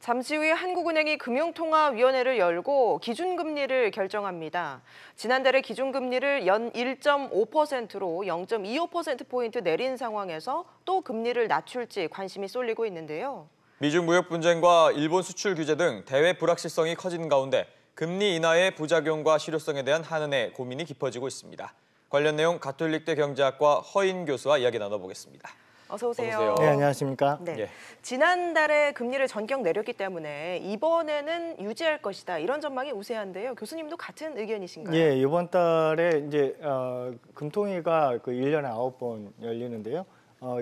잠시 후에 한국은행이 금융통화위원회를 열고 기준금리를 결정합니다. 지난달에 기준금리를 연 1.5%로 0.25%포인트 내린 상황에서 또 금리를 낮출지 관심이 쏠리고 있는데요. 미중 무역 분쟁과 일본 수출 규제 등 대외 불확실성이 커지는 가운데 금리 인하의 부작용과 실효성에 대한 한은의 고민이 깊어지고 있습니다. 관련 내용 가톨릭대 경제학과 허인 교수와 이야기 나눠보겠습니다. 어서 오세요. 어서 오세요. 네, 안녕하십니까? 네. 예. 지난달에 금리를 전격 내렸기 때문에 이번에는 유지할 것이다. 이런 전망이 우세한데요. 교수님도 같은 의견이신가요? 예, 이번 달에 이제 금통위가 그 1년에 9번 열리는데요.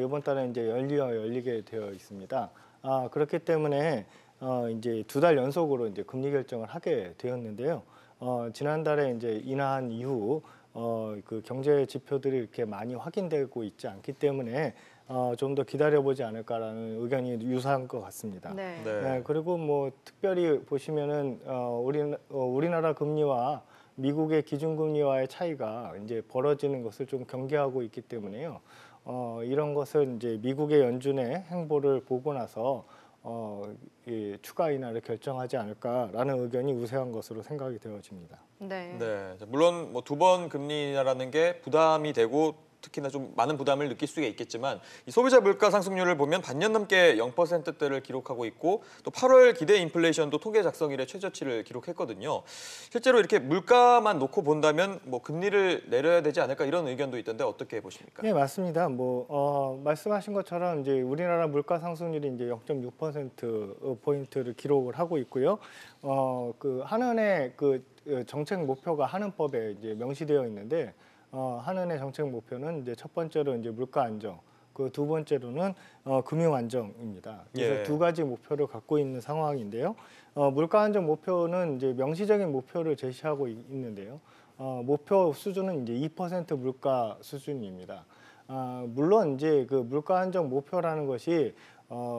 이번 달에 이제 열리게 되어 있습니다. 그렇기 때문에 이제 2달 연속으로 이제 금리 결정을 하게 되었는데요. 지난달에 이제 인하한 이후 그 경제 지표들이 이렇게 많이 확인되고 있지 않기 때문에 좀 더 기다려보지 않을까라는 의견이 유사한 것 같습니다. 네. 네, 그리고 뭐 특별히 보시면은 우리나라 금리와 미국의 기준금리와의 차이가 이제 벌어지는 것을 좀 경계하고 있기 때문에요. 이런 것을 이제 미국의 연준의 행보를 보고 나서 이 추가 인하를 결정하지 않을까라는 의견이 우세한 것으로 생각이 되어집니다. 네. 네, 물론 뭐 2번 금리 인하라는 게 부담이 되고 특히나 좀 많은 부담을 느낄 수가 있겠지만 이 소비자 물가 상승률을 보면 반년 넘게 0%대를 기록하고 있고 또 8월 기대 인플레이션도 통계 작성 이래 최저치를 기록했거든요. 실제로 이렇게 물가만 놓고 본다면 뭐 금리를 내려야 되지 않을까 이런 의견도 있던데 어떻게 보십니까? 네, 맞습니다. 뭐 말씀하신 것처럼 이제 우리나라 물가 상승률이 이제 0.6% 포인트를 기록을 하고 있고요. 그 한은의 그 정책 목표가 한은법에 이제 명시되어 있는데 한은의 정책 목표는 이제 첫 번째로 이제 물가 안정, 그 두 번째로는 금융 안정입니다. 그래서 예. 두 가지 목표를 갖고 있는 상황인데요. 물가 안정 목표는 이제 명시적인 목표를 제시하고 있는데요. 목표 수준은 이제 2% 물가 수준입니다. 물론 이제 그 물가 안정 목표라는 것이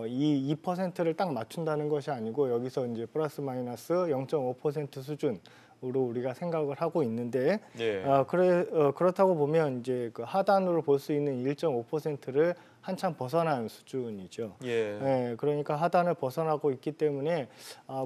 이 2%를 딱 맞춘다는 것이 아니고 여기서 이제 플러스 마이너스 0.5% 수준으로 우리가 생각을 하고 있는데 예. 그렇다고 보면 이제 그 하단으로 볼 수 있는 1.5%를 한참 벗어난 수준이죠. 예. 네, 그러니까 하단을 벗어나고 있기 때문에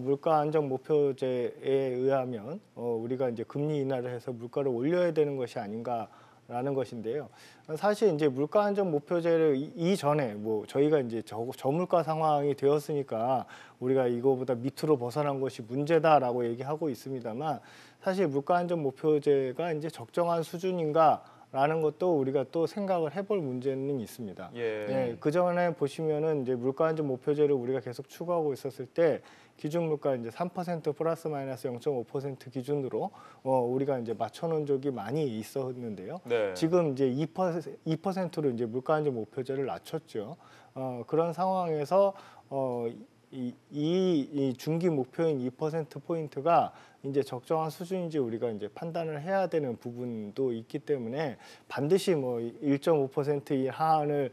물가 안정 목표제에 의하면 우리가 이제 금리 인하를 해서 물가를 올려야 되는 것이 아닌가라는 것인데요. 사실 이제 물가 안정 목표제를 이전에 뭐 저희가 이제 저물가 상황이 되었으니까 우리가 이거보다 밑으로 벗어난 것이 문제다라고 얘기하고 있습니다만 사실 물가 안정 목표제가 이제 적정한 수준인가라는 것도 우리가 또 생각을 해볼 문제는 있습니다. 예. 네, 그 전에 보시면은 이제 물가 안정 목표제를 우리가 계속 추구하고 있었을 때 기준 물가 이제 3% 플러스 마이너스 0.5% 기준으로 우리가 이제 맞춰놓은 적이 많이 있었는데요. 네. 지금 이제 2%로 이제 물가 안정 목표제를 낮췄죠. 그런 상황에서 이 중기 목표인 2%포인트가 이제 적정한 수준인지 우리가 이제 판단을 해야 되는 부분도 있기 때문에 반드시 뭐 1.5%의 하한을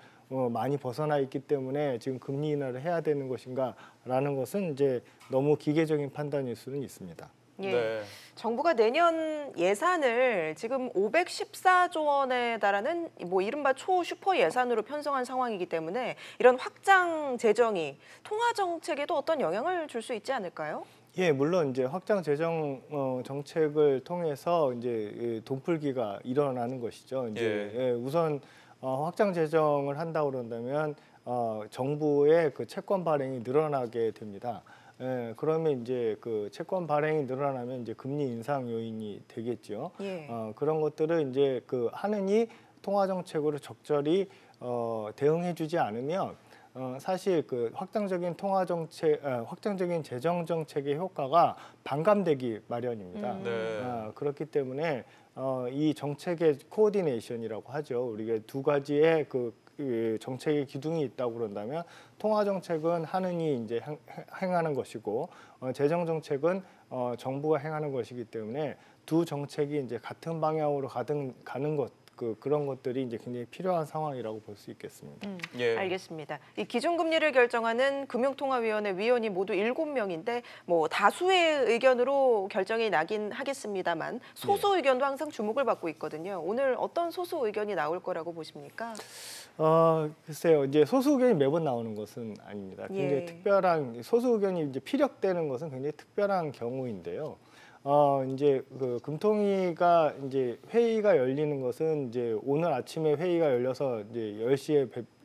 많이 벗어나 있기 때문에 지금 금리 인하를 해야 되는 것인가라는 것은 이제 너무 기계적인 판단일 수는 있습니다. 예. 네. 정부가 내년 예산을 지금 514조 원에 달하는 뭐 이른바 초슈퍼 예산으로 편성한 상황이기 때문에 이런 확장 재정이 통화 정책에도 어떤 영향을 줄 수 있지 않을까요? 예, 물론 이제 확장 재정 정책을 통해서 이제 돈풀기가 일어나는 것이죠. 이제 예. 우선 확장 재정을 한다고 그런다면 정부의 그 채권 발행이 늘어나게 됩니다. 그러면 이제 그 채권 발행이 늘어나면 이제 금리 인상 요인이 되겠죠. 예. 그런 것들을 이제 그 한은이 통화 정책으로 적절히 대응해주지 않으면 사실 그 확장적인 통화 정책, 확장적인 재정 정책의 효과가 반감되기 마련입니다. 네. 그렇기 때문에 이 정책의 코오디네이션이라고 하죠. 우리가 두 가지의 그 정책의 기둥이 있다고 그런다면 통화 정책은 한은이 이제 행하는 것이고 재정 정책은 정부가 행하는 것이기 때문에 두 정책이 이제 같은 방향으로 가는 것. 그런 것들이 이제 굉장히 필요한 상황이라고 볼 수 있겠습니다. 예. 알겠습니다. 이 기준금리를 결정하는 금융통화위원회 위원이 모두 7명인데 뭐 다수의 의견으로 결정이 나긴 하겠습니다만 소수 의견도 항상 주목을 받고 있거든요. 오늘 어떤 소수 의견이 나올 거라고 보십니까? 글쎄요. 이제 소수 의견이 매번 나오는 것은 아닙니다. 굉장히 예. 특별한 소수 의견이 이제 피력되는 것은 굉장히 특별한 경우인데요. 이제 그 금통위가 이제 회의가 열리는 것은 이제 오늘 아침에 회의가 열려서 이제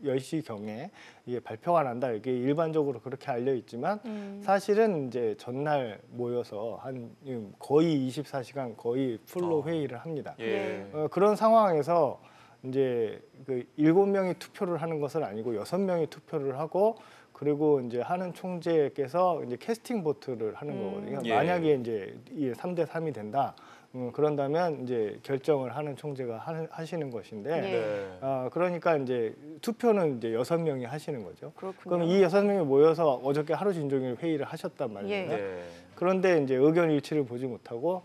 10시 경에 이게 발표가 난다. 이게 일반적으로 그렇게 알려 있지만 사실은 이제 전날 모여서 한 거의 24시간 거의 풀로 회의를 합니다. 예. 그런 상황에서 이제 그 7명이 투표를 하는 것은 아니고 6명이 투표를 하고 그리고 이제 하는 총재께서 이제 캐스팅 보트를 하는 거거든요. 예. 만약에 이제 3대 3이 된다. 그런다면 이제 결정을 하는 총재가 하시는 것인데, 예. 네. 그러니까 이제 투표는 이제 6명이 하시는 거죠. 그렇군요. 그럼 이 6명이 모여서 어저께 하루 종일 회의를 하셨단 말이에요. 예. 네. 그런데 이제 의견 일치를 보지 못하고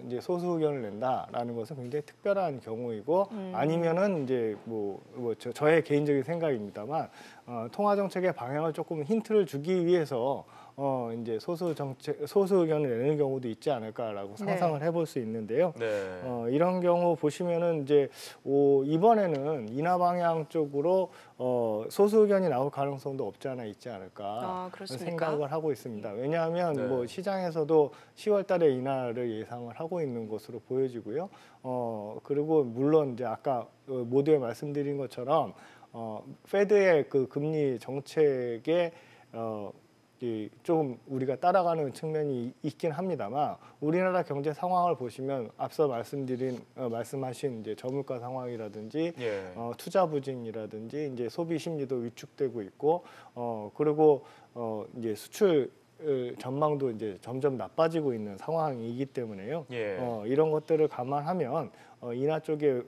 이제 소수 의견을 낸다라는 것은 굉장히 특별한 경우이고 아니면은 이제 저의 개인적인 생각입니다만 통화 정책의 방향을 조금 힌트를 주기 위해서 이제 소수 의견을 내는 경우도 있지 않을까라고 상상을 해볼 수 있는데요. 네. 이런 경우 보시면은 이제 이번에는 인하 방향 쪽으로 소수 의견이 나올 가능성도 없지 않아 있지 않을까 그렇습니까? 생각을 하고 있습니다. 왜냐하면 네. 뭐 시장에서도 10월달에 인하를 예상을 하고 있는 것으로 보여지고요. 그리고 물론 이제 아까 모두에 말씀드린 것처럼 페드의 그 금리 정책에 좀 우리가 따라가는 측면이 있긴 합니다만 우리나라 경제 상황을 보시면 앞서 말씀하신 이제 저물가 상황이라든지 예. 투자 부진이라든지 이제 소비 심리도 위축되고 있고 그리고 이제 수출 전망도 이제 점점 나빠지고 있는 상황이기 때문에요. 예. 이런 것들을 감안하면 인하 쪽에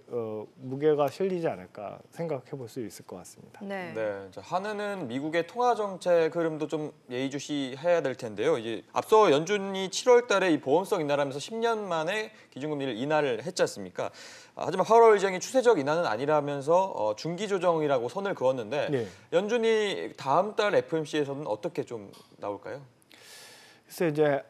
무게가 실리지 않을까 생각해 볼 수 있을 것 같습니다. 네. 네, 자, 한은은 미국의 통화 정책 흐름도 좀 예의주시해야 될 텐데요. 이제 앞서 연준이 7월달에 이 보험성 인하라면서 10년 만에 기준금리를 인하를 했지 않습니까? 하지만 8월 예정이 추세적 인하는 아니라면서 중기 조정이라고 선을 그었는데 네. 연준이 다음 달 FOMC에서는 어떻게 좀 나올까요? 글쎄 이제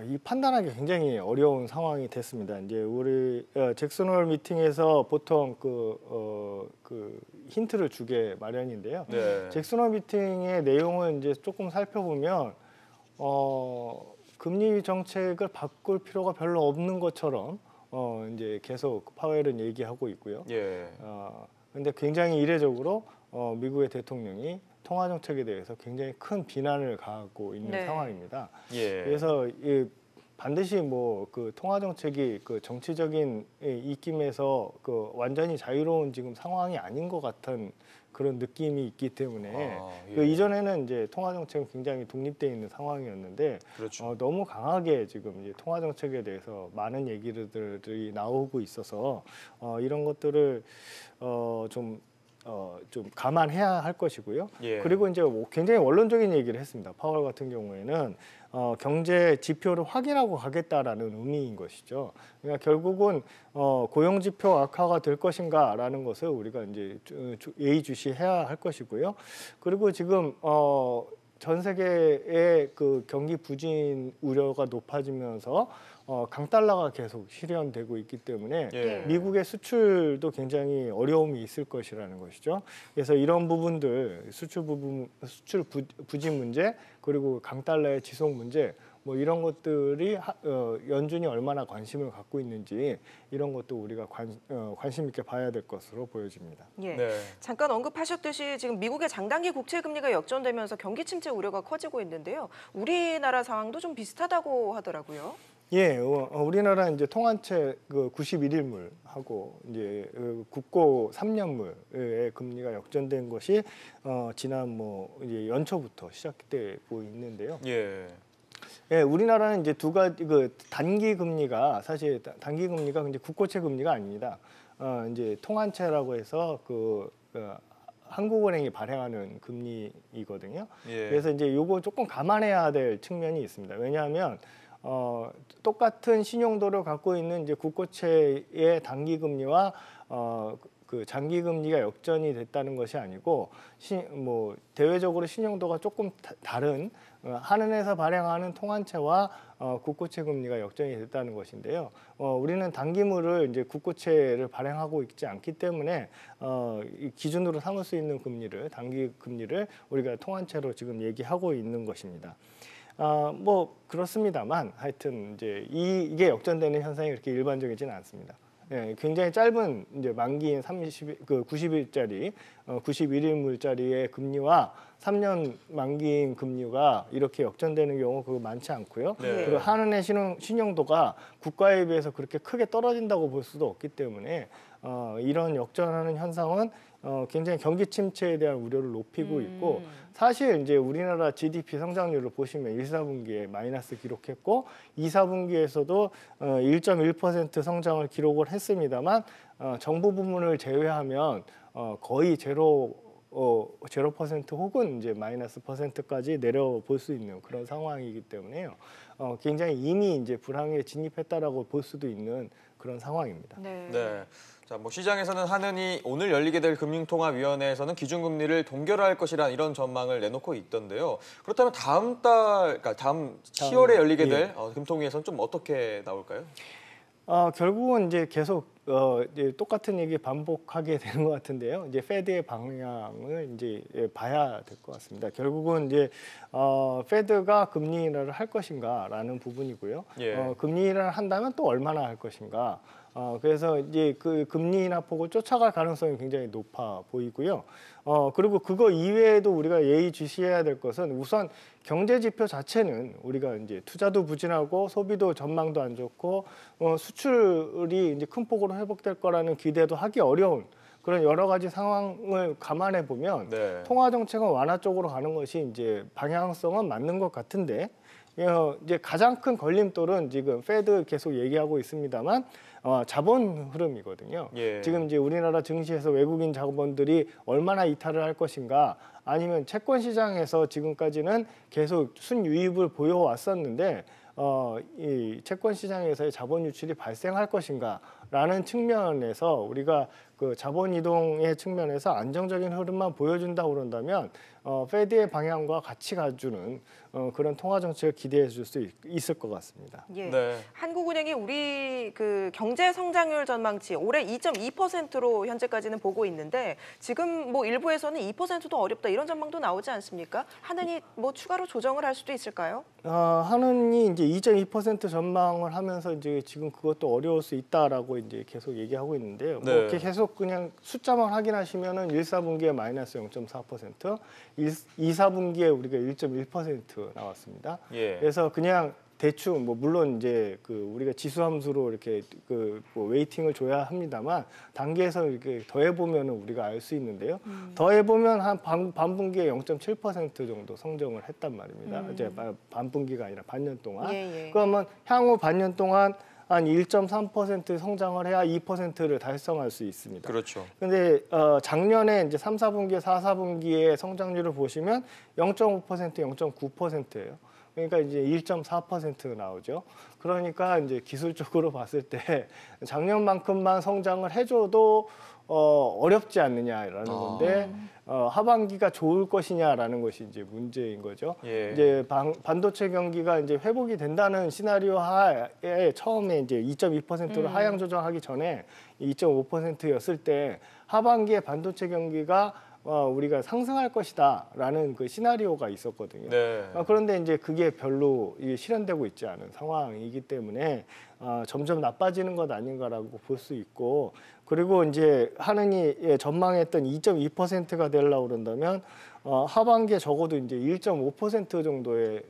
이 판단하기 굉장히 어려운 상황이 됐습니다. 이제 우리 잭슨 홀 미팅에서 보통 그 힌트를 주게 마련인데요. 네. 잭슨 홀 미팅의 내용을 이제 조금 살펴보면 금리 정책을 바꿀 필요가 별로 없는 것처럼 이제 계속 파웰은 얘기하고 있고요. 예. 근데 굉장히 이례적으로 미국의 대통령이 통화 정책에 대해서 굉장히 큰 비난을 가하고 있는 네. 상황입니다. 예. 그래서 반드시 그 통화 정책이 그 정치적인 입김에서 그 완전히 자유로운 지금 상황이 아닌 것 같은 그런 느낌이 있기 때문에 예. 그 이전에는 이제 통화 정책은 굉장히 독립되어 있는 상황이었는데 그렇죠. 너무 강하게 지금 이제 통화 정책에 대해서 많은 얘기들이 나오고 있어서 이런 것들을 좀 감안해야 할 것이고요. 예. 그리고 이제 굉장히 원론적인 얘기를 했습니다. 파월 같은 경우에는 경제 지표를 확인하고 가겠다라는 의미인 것이죠. 그러니까 결국은 고용 지표 악화가 될 것인가라는 것을 우리가 이제 예의주시해야 할 것이고요. 그리고 지금 전 세계의 그 경기 부진 우려가 높아지면서 강달러가 계속 실현되고 있기 때문에 예. 미국의 수출도 굉장히 어려움이 있을 것이라는 것이죠. 그래서 이런 부분들 수출 부진 문제 그리고 강달러의 지속 문제 뭐 이런 것들이 연준이 얼마나 관심을 갖고 있는지 이런 것도 우리가 관심 있게 봐야 될 것으로 보여집니다. 예. 네. 잠깐 언급하셨듯이 지금 미국의 장단기 국채 금리가 역전되면서 경기 침체 우려가 커지고 있는데요. 우리나라 상황도 좀 비슷하다고 하더라고요. 예, 우리나라 이제 통한채 그 91일물하고 이제 국고 3년물의 금리가 역전된 것이 지난 이제 연초부터 시작되고 있는데요. 예. 예, 우리나라는 이제 두 가지 단기 금리가 사실 단기 금리가 근데 국고채 금리가 아닙니다. 이제 통한채라고 해서 한국은행이 발행하는 금리이거든요. 예. 그래서 이제 요거 조금 감안해야 될 측면이 있습니다. 왜냐하면 똑같은 신용도를 갖고 있는 이제 국고채의 단기 금리와 그 장기 금리가 역전이 됐다는 것이 아니고 뭐 대외적으로 신용도가 조금 다른 한은에서 발행하는 통한채와 국고채 금리가 역전이 됐다는 것인데요. 우리는 단기물을 이제 국고채를 발행하고 있지 않기 때문에 이 기준으로 삼을 수 있는 금리를 단기 금리를 우리가 통한채로 지금 얘기하고 있는 것입니다. 뭐 그렇습니다만 하여튼 이제 이게 역전되는 현상이 그렇게 일반적이지는 않습니다. 예, 굉장히 짧은 이제 만기인 90일짜리 91일물짜리의 금리와 3년 만기인 금리가 이렇게 역전되는 경우 그거 많지 않고요. 네. 그리고 한은의 신용도가 국가에 비해서 그렇게 크게 떨어진다고 볼 수도 없기 때문에 이런 역전하는 현상은 굉장히 경기 침체에 대한 우려를 높이고 있고 사실 이제 우리나라 GDP 성장률을 보시면 1, 4분기에 마이너스 기록했고 2, 4분기에서도 1.1% 성장을 기록을 했습니다만 정부 부문을 제외하면 거의 제로 0% 혹은 이제 마이너스 %까지 내려볼 수 있는 그런 상황이기 때문에요. 굉장히 이미 이제 불황에 진입했다라고 볼 수도 있는 그런 상황입니다. 네. 네. 자, 뭐 시장에서는 한은이 오늘 열리게 될 금융통화위원회에서는 기준금리를 동결할 것이란 이런 전망을 내놓고 있던데요. 그렇다면 그러니까 다음 10월에 열리게 될 금통위에서는 좀 어떻게 나올까요? 결국은 이제 계속 이제 똑같은 얘기 반복하게 되는 것 같은데요. 이제 페드의 방향을 이제 봐야 될 것 같습니다. 결국은 이제 페드가 금리 인하를 할 것인가라는 부분이고요. 예. 금리 인하를 한다면 또 얼마나 할 것인가. 그래서 이제 그 금리 인하 폭을 쫓아갈 가능성이 굉장히 높아 보이고요. 그리고 그거 이외에도 우리가 예의주시해야 될 것은 우선 경제 지표 자체는 우리가 이제 투자도 부진하고 소비도 전망도 안 좋고 수출이 이제 큰 폭으로 회복될 거라는 기대도 하기 어려운 그런 여러 가지 상황을 감안해 보면 네. 통화 정책은 완화 쪽으로 가는 것이 이제 방향성은 맞는 것 같은데 이제 가장 큰 걸림돌은 지금 페드 계속 얘기하고 있습니다만 자본 흐름이거든요. 예. 지금 이제 우리나라 증시에서 외국인 자본들이 얼마나 이탈을 할 것인가 아니면 채권 시장에서 지금까지는 계속 순유입을 보여왔었는데 이 채권 시장에서의 자본 유출이 발생할 것인가라는 측면에서 우리가 그 자본 이동의 측면에서 안정적인 흐름만 보여준다고 그런다면 페드의 방향과 같이 가주는 그런 통화 정책을 기대해 줄 수 있을 것 같습니다. 예. 네. 한국은행이 우리 그 경제 성장률 전망치 올해 2.2%로 현재까지는 보고 있는데 지금 뭐 일부에서는 2%도 어렵다 이런 전망도 나오지 않습니까? 한은이 뭐 추가로 조정을 할 수도 있을까요? 한은이 이제 2.2% 전망을 하면서 이제 지금 그것도 어려울 수 있다라고 이제 계속 얘기하고 있는데요. 뭐 네. 이렇게 계속 그냥 숫자만 확인하시면은 1, 4분기에 마이너스 0.4%, 2, 4분기에 우리가 1.1% 나왔습니다. 예. 그래서 그냥 대충 뭐 물론 이제 그 우리가 지수함수로 이렇게 뭐 웨이팅을 줘야 합니다만 단계에서 이렇게 더해 보면은 우리가 알 수 있는데요. 더해 보면 한 반분기에 0.7% 정도 성장을 했단 말입니다. 이제 반분기가 아니라 반년 동안. 예, 예. 그러면 향후 반년 동안 한 1.3% 성장을 해야 2%를 달성할 수 있습니다. 그렇죠. 근데 작년에 이제 3, 4분기, 4, 4분기의 성장률을 보시면 0.5%, 0.9%예요. 그러니까 이제 1.4% 나오죠. 그러니까 이제 기술적으로 봤을 때 작년만큼만 성장을 해줘도 어렵지 않느냐라는 건데 하반기가 좋을 것이냐라는 것이 이제 문제인 거죠. 예. 이제 반도체 경기가 이제 회복이 된다는 시나리오 하에 처음에 이제 2.2%로 하향 조정하기 전에 2.5%였을 때 하반기에 반도체 경기가 우리가 상승할 것이다라는 그 시나리오가 있었거든요. 네. 그런데 이제 그게 별로 실현되고 있지 않은 상황이기 때문에 점점 나빠지는 것 아닌가라고 볼 수 있고 그리고 이제 한은이 전망했던 2.2%가 되려고 그런다면 하반기에 적어도 이제 1.5% 정도의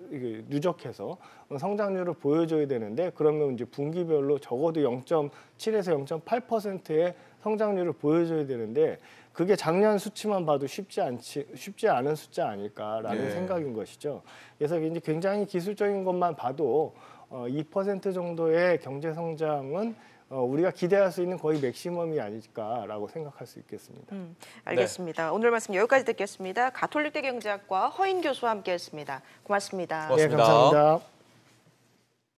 누적해서 성장률을 보여줘야 되는데 그러면 이제 분기별로 적어도 0.7에서 0.8%의 성장률을 보여줘야 되는데 그게 작년 수치만 봐도 쉽지 않은 숫자 아닐까라는 네. 생각인 것이죠. 그래서 이제 굉장히 기술적인 것만 봐도 2% 정도의 경제 성장은 우리가 기대할 수 있는 거의 맥시멈이 아닐까라고 생각할 수 있겠습니다. 알겠습니다. 오늘 말씀 여기까지 듣겠습니다. 가톨릭대 경제학과 허인 교수와 함께했습니다. 고맙습니다. 고맙습니다. 네, 감사합니다.